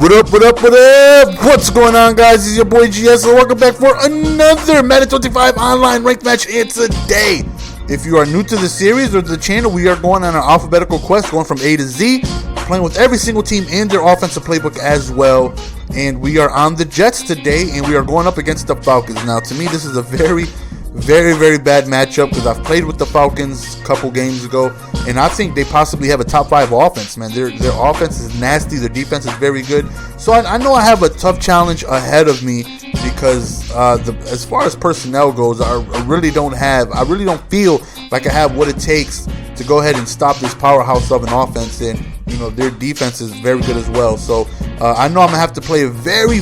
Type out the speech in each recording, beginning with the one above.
What up? What's going on, guys? It's your boy GS, and welcome back for another Madden 25 online ranked match. And today, if you are new to the series or the channel, we are going on an alphabetical quest, going from A to Z, playing with every single team and their offensive playbook as well. And we are on the Jets today, and we are going up against the Falcons. Now, to me, this is a very bad matchup because I've played with the Falcons a couple games ago, and I think they possibly have a top 5 offense, man. Their offense is nasty. Their defense is very good. So I know I have a tough challenge ahead of me because as far as personnel goes, I really don't feel like I have what it takes to go ahead and stop this powerhouse of an offense, and their defense is very good as well. So I know I'm gonna have to play a very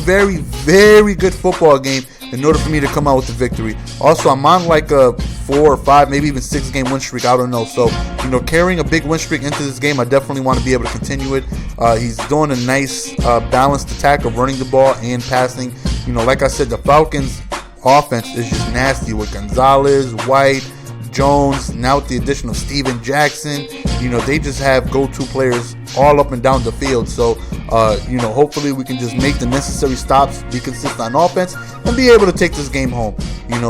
good football game in order for me to come out with the victory. Also, I'm on like a 4 or 5, maybe even 6 game win streak. I don't know. So, carrying a big win streak into this game, I definitely want to be able to continue it. He's doing a nice balanced attack of running the ball and passing. Like I said, the Falcons' offense is just nasty with Gonzalez, White, Jones, now with the addition of Steven Jackson. They just have go-to players all up and down the field. So, hopefully we can just make the necessary stops, be consistent on offense, and be able to take this game home.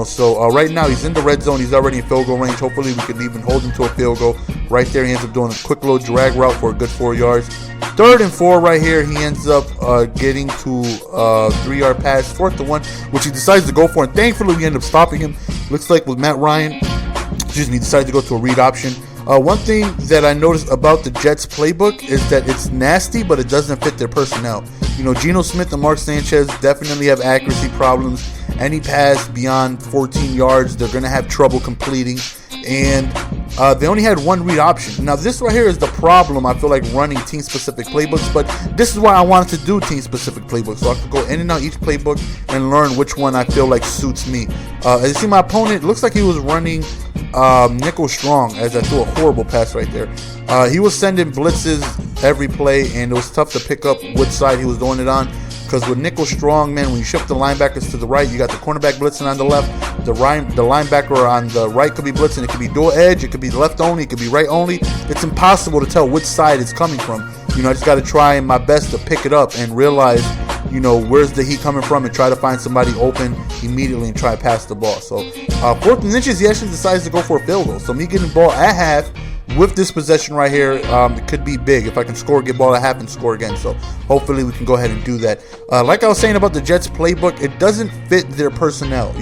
So right now he's in the red zone. He's already in field goal range. Hopefully we can even hold him to a field goal. Right there, he ends up doing a quick little drag route for a good 4 yards. 3rd and 4 right here. He ends up getting to a 3-yard pass, 4th and 1, which he decides to go for. And thankfully we end up stopping him. Looks like with Matt Ryan, he decided to go to a read option. One thing that I noticed about the Jets playbook is that it's nasty, but it doesn't fit their personnel. Geno Smith and Mark Sanchez definitely have accuracy problems. Any pass beyond 14 yards, they're going to have trouble completing. And they only had one read option. Now, this right here is the problem, I feel like, running team-specific playbooks. But this is why I wanted to do team-specific playbooks, so I could go in and out each playbook and learn which one I feel like suits me. As you see, my opponent, looks like he was running nickel strong, as I threw a horrible pass right there. He was sending blitzes every play, and it was tough to pick up which side he was doing it on. Because with nickel strong, man, when you shift the linebackers to the right, you got the cornerback blitzing on the left. The linebacker on the right could be blitzing. It could be dual edge. It could be left only. It could be right only. It's impossible to tell which side it's coming from. I just got to try my best to pick it up and realize, where's the heat coming from, and try to find somebody open immediately and try to pass the ball. So 4th and inches, he actually decides to go for a field goal. So me getting the ball at half with this possession right here, it could be big if I can score, get ball at half, and score again. So hopefully we can go ahead and do that. Like I was saying about the Jets playbook, it doesn't fit their personnel.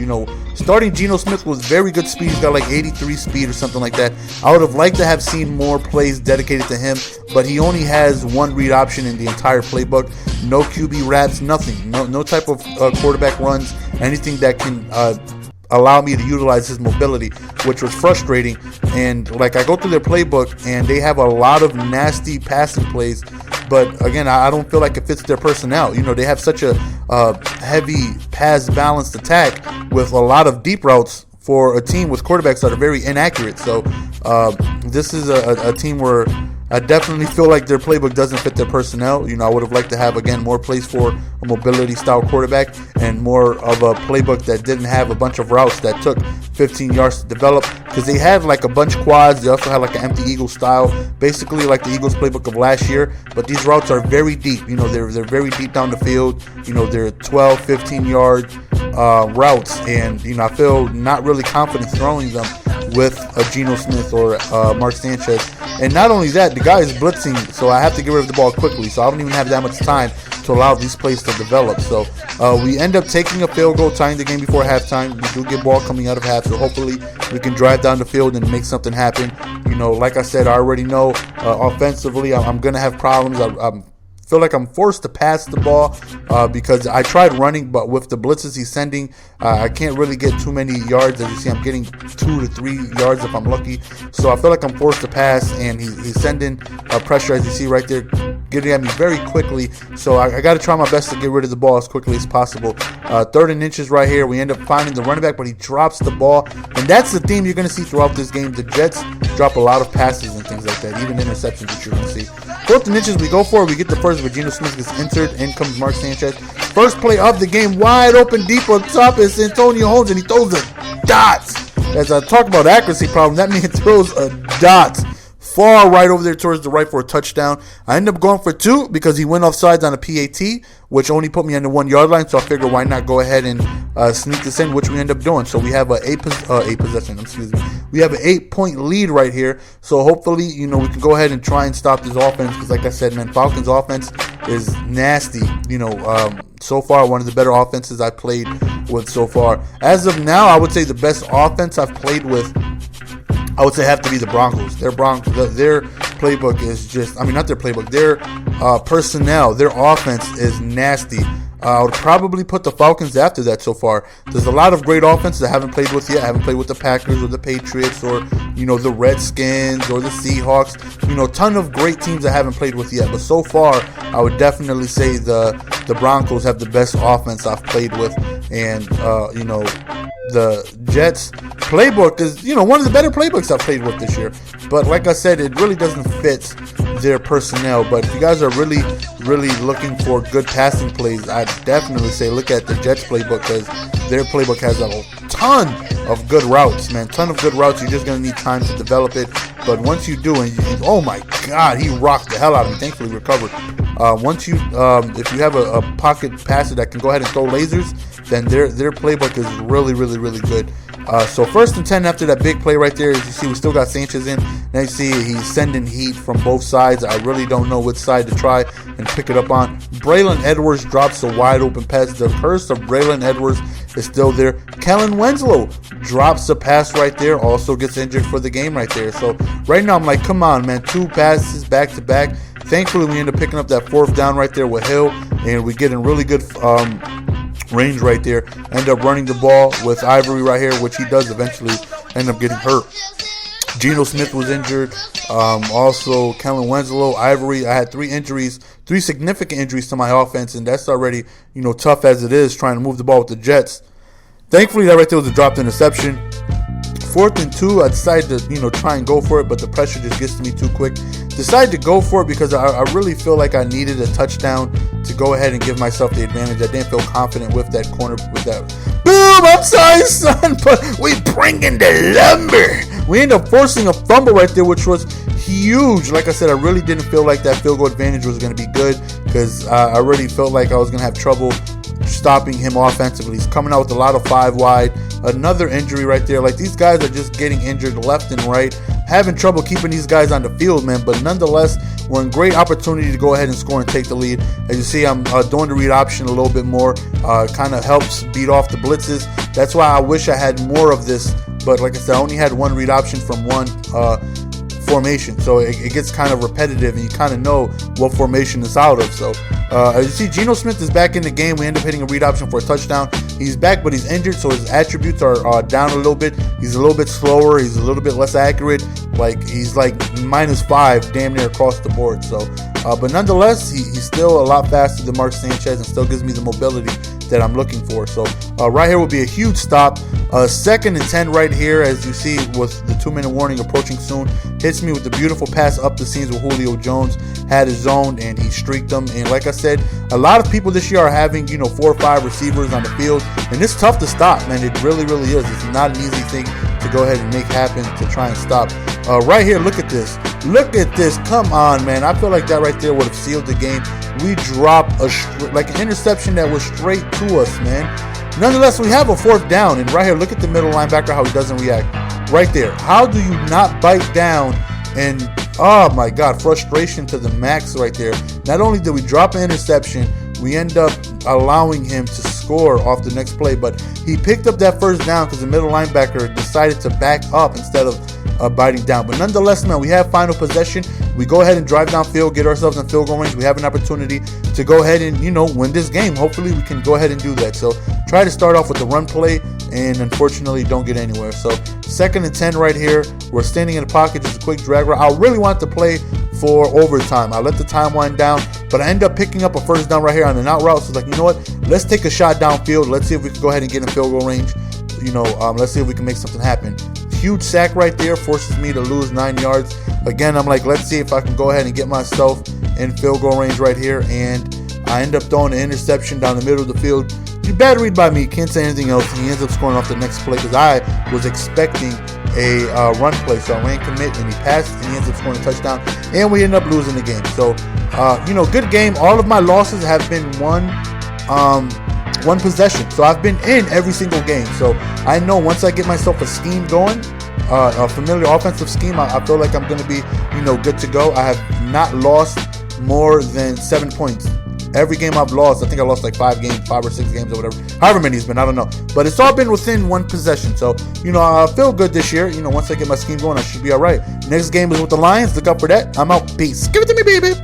Starting Geno Smith with very good speed. He's got like 83 speed or something like that. I would have liked to have seen more plays dedicated to him, but he only has one read option in the entire playbook. No QB wraps, nothing. No type of quarterback runs, anything that can allow me to utilize his mobility, which was frustrating. And like, I go through their playbook and they have a lot of nasty passing plays, but again, I don't feel like it fits their personnel. They have such a heavy pass balanced attack with a lot of deep routes for a team with quarterbacks that are very inaccurate. So this is a team where I definitely feel like their playbook doesn't fit their personnel. I would have liked to have, again, more plays for a mobility-style quarterback and more of a playbook that didn't have a bunch of routes that took 15 yards to develop, because they had like a bunch of quads. They also had like an empty Eagle style, basically like the Eagles playbook of last year, but these routes are very deep. They're very deep down the field. They're 12, 15-yard routes, and I feel not really confident throwing them with a Geno Smith or Mark Sanchez. And not only that, the guy is blitzing, so I have to get rid of the ball quickly. So I don't even have that much time to allow these plays to develop. So we end up taking a field goal, tying the game before halftime. We do get ball coming out of half, so hopefully we can drive down the field and make something happen. Like I said, I already know offensively I'm going to have problems. I feel like I'm forced to pass the ball because I tried running, but with the blitzes he's sending, I can't really get too many yards. As you see, I'm getting 2 to 3 yards if I'm lucky. So I feel like I'm forced to pass, and he's sending pressure, as you see right there, getting at me very quickly. So I got to try my best to get rid of the ball as quickly as possible. 3rd and inches right here. We end up finding the running back, but he drops the ball. And that's the theme you're going to see throughout this game. The Jets drop a lot of passes and things like that, even interceptions that you're going to see. 4th and inches, we go for it. We get the first, but Geno Smith gets entered. In comes Mark Sanchez. First play of the game, wide open, deep on top is Antonio Holmes, and he throws a dot. As I talk about accuracy problem, that man throws a dot far right over there towards the right for a touchdown. I ended up going for 2 because he went offsides on a PAT, which only put me on the 1 yard line. So I figured why not go ahead and sneak this in, which we end up doing. So we have a 8-point lead right here. So hopefully, we can go ahead and try and stop this offense because, like I said, man, Falcons offense is nasty. So far, one of the better offenses I've played with so far. As of now, I would say the best offense I've played with, I would say, have to be the Broncos. Their playbook is just, not their playbook, their personnel, their offense is nasty. I would probably put the Falcons after that so far. There's a lot of great offenses I haven't played with yet. I haven't played with the Packers or the Patriots or, the Redskins or the Seahawks. Ton of great teams I haven't played with yet. But so far, I would definitely say the Broncos have the best offense I've played with. And, the Jets playbook is, one of the better playbooks I've played with this year. But like I said, it really doesn't fit their personnel. But if you guys are really, really looking for good passing plays, I'd definitely say look at the Jets playbook because their playbook has a ton of good routes, man. Ton of good routes. You're just going to need time to develop it. But once you do, oh my God, he rocked the hell out of me. Thankfully recovered. If you have a pocket passer that can go ahead and throw lasers, then their playbook is really, really, really good. So 1st and 10 after that big play right there. As you see, we still got Sanchez in. Now you see he's sending heat from both sides. I really don't know which side to try and pick it up on. Braylon Edwards drops a wide open pass. The curse of Braylon Edwards is still there. Kellen Winslow drops a pass right there. Also gets injured for the game right there. So right now I'm like, come on, man. 2 passes back to back. Thankfully, we end up picking up that 4th down right there with Hill, and we get in really good range right there. End up running the ball with Ivory right here, which he does eventually end up getting hurt. Geno Smith was injured. Also, Kellen Winslow, Ivory. I had 3 injuries, 3 significant injuries to my offense, and that's already, tough as it is trying to move the ball with the Jets. Thankfully, that right there was a dropped interception. 4th and 2, I decided to, try and go for it, but the pressure just gets to me too quick. Decided to go for it because I really feel like I needed a touchdown to go ahead and give myself the advantage. I didn't feel confident with that corner, with that. Boom! I'm sorry, son, but we bring in the lumber. We ended up forcing a fumble right there, which was huge. Like I said, I really didn't feel like that field goal advantage was going to be good because I already felt like I was going to have trouble stopping him offensively. He's coming out with a lot of 5 wide. Another injury right there. Like, these guys are just getting injured left and right. Having trouble keeping these guys on the field, man. But nonetheless, we're in great opportunity to go ahead and score and take the lead. As you see, I'm doing the read option a little bit more. Kind of helps beat off the blitzes. That's why I wish I had more of this. But like I said, I only had 1 read option from 1 formation, so it gets kind of repetitive and you kind of know what formation it's out of. So as you see, Geno Smith is back in the game. We end up hitting a read option for a touchdown. He's back, but he's injured, so his attributes are down a little bit. He's a little bit slower. He's a little bit less accurate. Like, he's like -5 damn near across the board. So but nonetheless, he's still a lot faster than Mark Sanchez and still gives me the mobility that I'm looking for. So right here will be a huge stop. 2nd and 10 right here, as you see, with the 2-minute warning approaching soon. Hits me with the beautiful pass up the seams with Julio Jones. Had his zone and he streaked them. And like I said, a lot of people this year are having 4 or 5 receivers on the field, and it's tough to stop, man. It really, really is. It's not an easy thing to go ahead and make happen to try and stop. Right here, look at this. Look at this. Come on, man. I feel like that right there would have sealed the game. We dropped an interception that was straight to us, man. Nonetheless, we have a 4th down. And right here, look at the middle linebacker, how he doesn't react. Right there. How do you not bite down? And, oh, my God, frustration to the max right there. Not only did we drop an interception, we end up allowing him to score off the next play. But he picked up that 1st down because the middle linebacker decided to back up instead of biting down. But nonetheless, man, we have final possession. We go ahead and drive downfield, get ourselves in field goal range. We have an opportunity to go ahead and, win this game. Hopefully we can go ahead and do that. So try to start off with the run play and unfortunately don't get anywhere. So 2nd and 10 right here. We're standing in the pocket, just a quick drag route. I really want to play for overtime. I let the time wind down, but I end up picking up a 1st down right here on an out route. So like, you know what? Let's take a shot downfield. Let's see if we can go ahead and get in field goal range. Let's see if we can make something happen. Huge sack right there, forces me to lose 9 yards. Again, I'm like, let's see if I can go ahead and get myself in field goal range right here. And I end up throwing an interception down the middle of the field. Bad read by me, can't say anything else. He ends up scoring off the next play because I was expecting a run play. So I ran commit, and he passed, and he ends up scoring a touchdown, and we end up losing the game. So, good game. All of my losses have been one possession. So I've been in every single game. So I know once I get myself a scheme going, a familiar offensive scheme, I feel like I'm going to be, good to go. I have not lost more than 7 points. Every game I've lost, I think I lost like 5 or 6 games or whatever. However many it's been, I don't know. But it's all been within one possession. So, I feel good this year. Once I get my scheme going, I should be all right. Next game is with the Lions. Look out for that. I'm out. Peace. Give it to me, baby.